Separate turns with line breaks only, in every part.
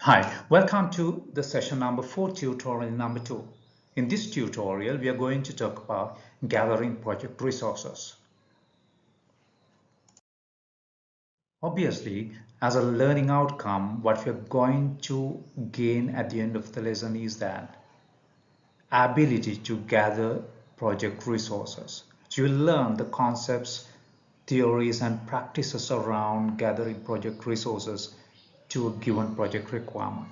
Hi, welcome to the session number 4 tutorial number 2. In this tutorial, we are going to talk about gathering project resources. Obviously, as a learning outcome, what we are going to gain at the end of the lesson is that ability to gather project resources. So you will learn the concepts, theories, and practices around gathering project resources to a given project requirement.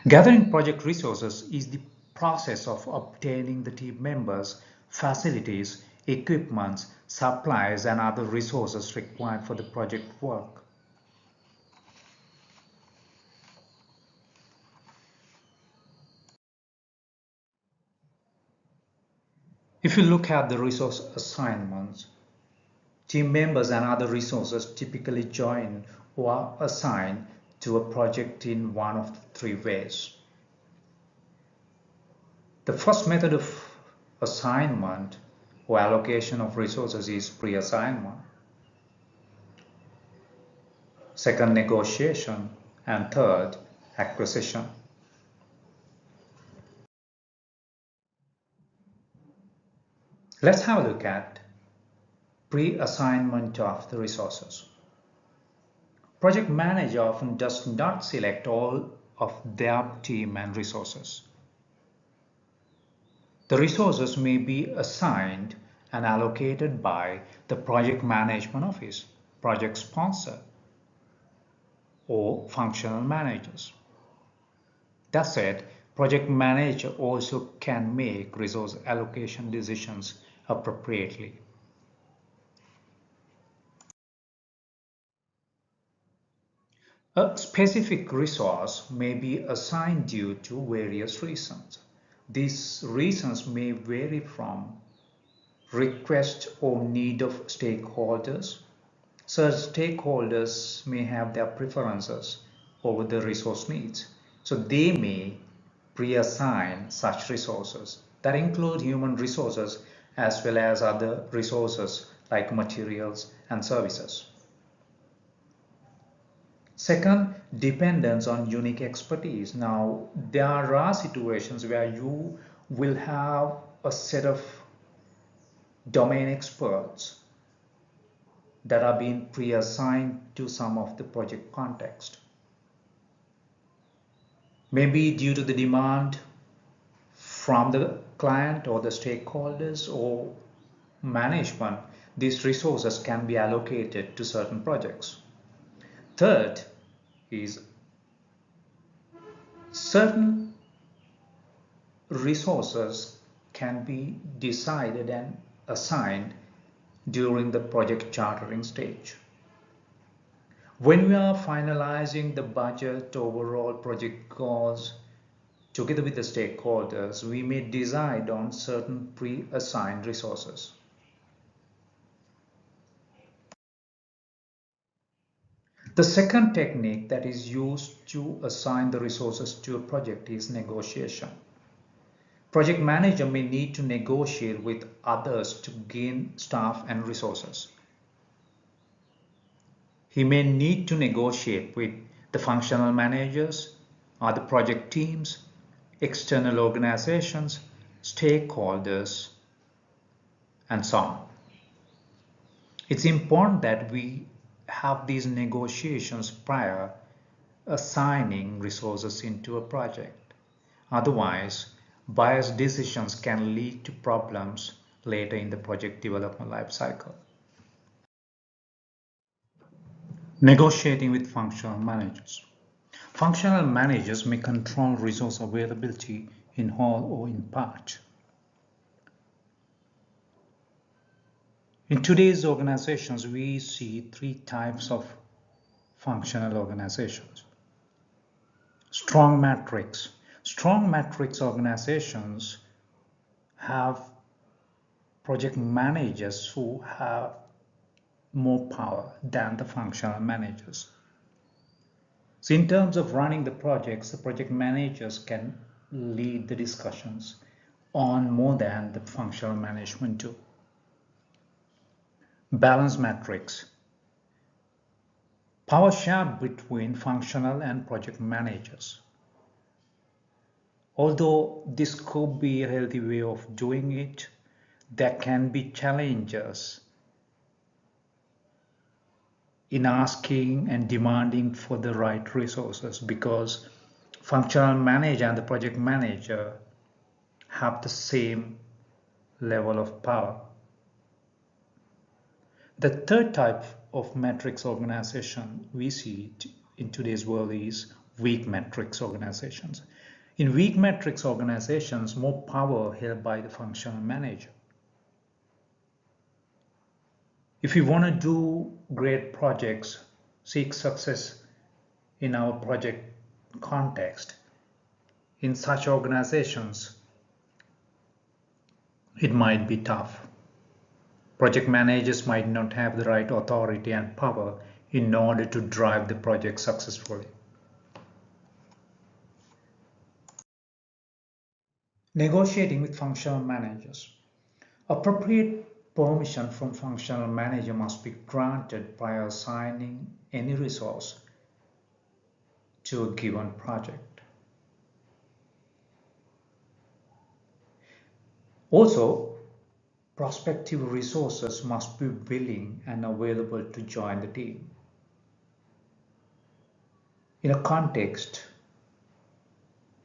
Gathering project resources is the process of obtaining the team members, facilities, equipment, supplies, and other resources required for the project work. If you look at the resource assignments, team members and other resources typically join or are assigned to a project in one of three ways. The first method of assignment or allocation of resources is pre-assignment. Second, negotiation, and third, acquisition. Let's have a look at pre-assignment of the resources. Project manager often does not select all of their team and resources. The resources may be assigned and allocated by the project management office, project sponsor, or functional managers. That said, project manager also can make resource allocation decisions appropriately. A specific resource may be assigned due to various reasons. These reasons may vary from request or need of stakeholders. Such stakeholders may have their preferences over the resource needs. So they may pre-assign such resources that include human resources as well as other resources like materials and services. Second, dependence on unique expertise. Now, there are situations where you will have a set of domain experts that are being pre-assigned to some of the project context. Maybe due to the demand from the client or the stakeholders or management, these resources can be allocated to certain projects. Third is certain resources can be decided and assigned during the project chartering stage. When we are finalizing the budget, overall project goals, together with the stakeholders, we may decide on certain pre-assigned resources. The second technique that is used to assign the resources to a project is negotiation. Project manager may need to negotiate with others to gain staff and resources. He may need to negotiate with the functional managers, other project teams, external organizations, stakeholders, and so on. It's important that we have these negotiations prior assigning resources into a project. Otherwise, biased decisions can lead to problems later in the project development life cycle. Negotiating with functional managers. Functional managers may control resource availability in whole or in part. In today's organizations, we see three types of functional organizations. Strong matrix. Strong matrix organizations have project managers who have more power than the functional managers. So in terms of running the projects, the project managers can lead the discussions on more than the functional management do. Balance matrix. Power shared between functional and project managers. Although this could be a healthy way of doing it, there can be challenges in asking and demanding for the right resources because functional manager and the project manager have the same level of power. The third type of matrix organization we see in today's world is weak matrix organizations. In weak matrix organizations, more power held by the functional manager. If we want to do great projects, seek success in our project context, in such organizations, it might be tough. Project managers might not have the right authority and power in order to drive the project successfully. Negotiating with functional managers. Appropriate permission from functional manager must be granted prior assigning any resource to a given project. Also, prospective resources must be willing and available to join the team. In a context,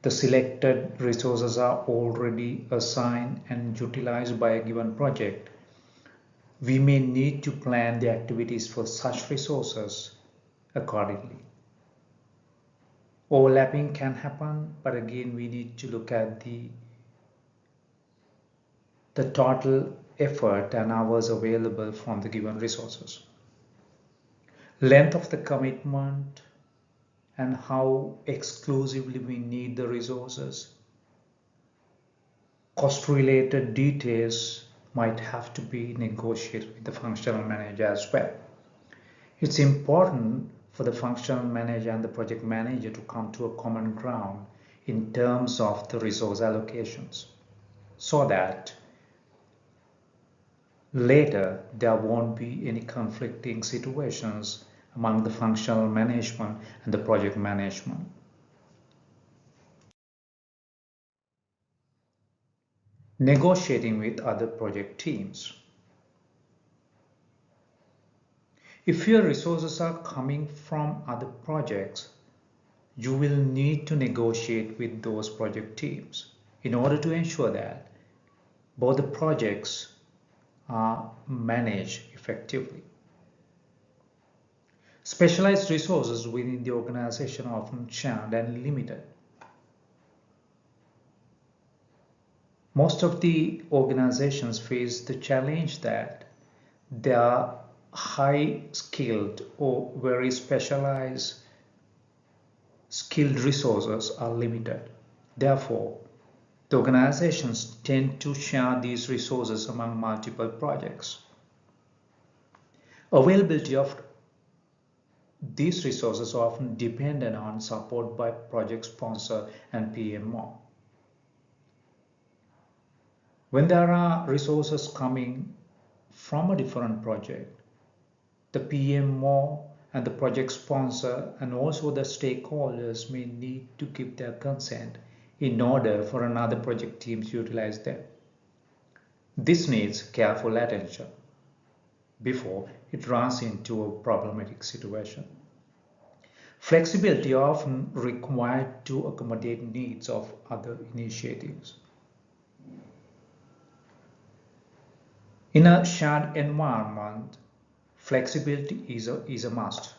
the selected resources are already assigned and utilized by a given project. We may need to plan the activities for such resources accordingly. Overlapping can happen, but again, we need to look at the total effort and hours available from the given resources. Length of the commitment and how exclusively we need the resources. Cost-related details might have to be negotiated with the functional manager as well. It's important for the functional manager and the project manager to come to a common ground in terms of the resource allocations so that later there won't be any conflicting situations among the functional management and the project management. Negotiating with other project teams. If your resources are coming from other projects, you will need to negotiate with those project teams in order to ensure that both the projects are managed effectively. Specialized resources within the organization are often shared and limited. Most of the organizations face the challenge that their high skilled or very specialized skilled resources are limited. Therefore, the organizations tend to share these resources among multiple projects. Availability of these resources are often dependent on support by project sponsor and PMO. When there are resources coming from a different project, the PMO and the project sponsor and also the stakeholders may need to give their consent in order for another project team to utilize them. This needs careful attention before it runs into a problematic situation. Flexibility often required to accommodate needs of other initiatives. In a shared environment, flexibility is a must.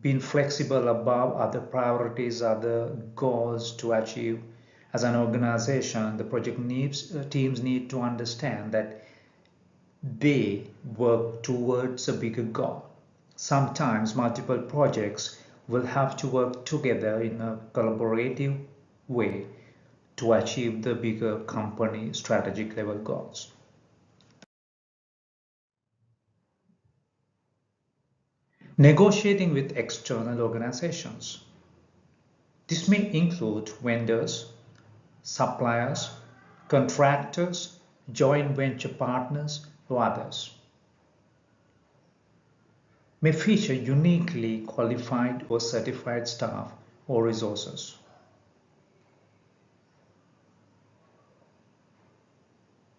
Being flexible above other priorities, other goals to achieve as an organization, the project teams need to understand that they work towards a bigger goal. Sometimes multiple projects will have to work together in a collaborative way to achieve the bigger company strategic level goals. Negotiating with external organizations. This may include vendors, suppliers, contractors, joint venture partners, or others. may feature uniquely qualified or certified staff or resources.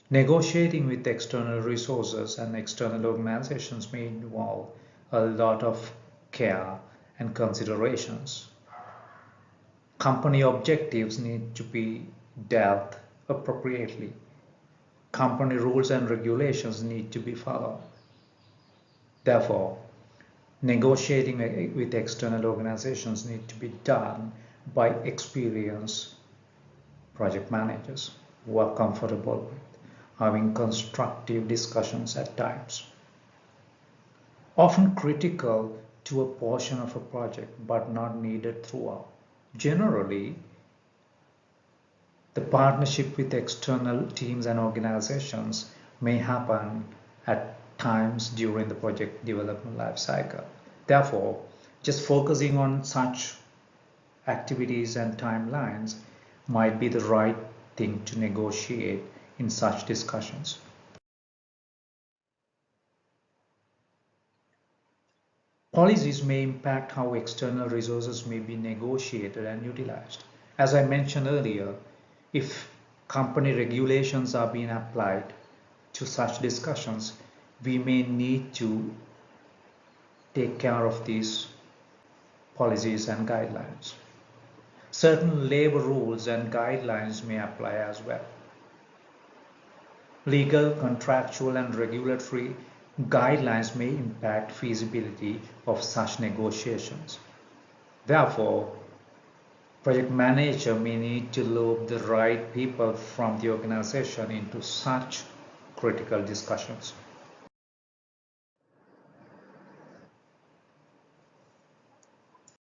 Negotiating with external resources and external organizations may involve a lot of care and considerations. Company objectives need to be dealt appropriately. Company rules and regulations need to be followed. Therefore, negotiating with external organizations need to be done by experienced project managers who are comfortable with having constructive discussions at times. Often critical to a portion of a project but not needed throughout. Generally, the partnership with external teams and organizations may happen at times during the project development life cycle. Therefore, just focusing on such activities and timelines might be the right thing to negotiate in such discussions. Policies may impact how external resources may be negotiated and utilized. As I mentioned earlier, if company regulations are being applied to such discussions, we may need to take care of these policies and guidelines. Certain labor rules and guidelines may apply as well. Legal, contractual, and regulatory guidelines may impact feasibility of such negotiations. Therefore, project manager may need to loop the right people from the organization into such critical discussions.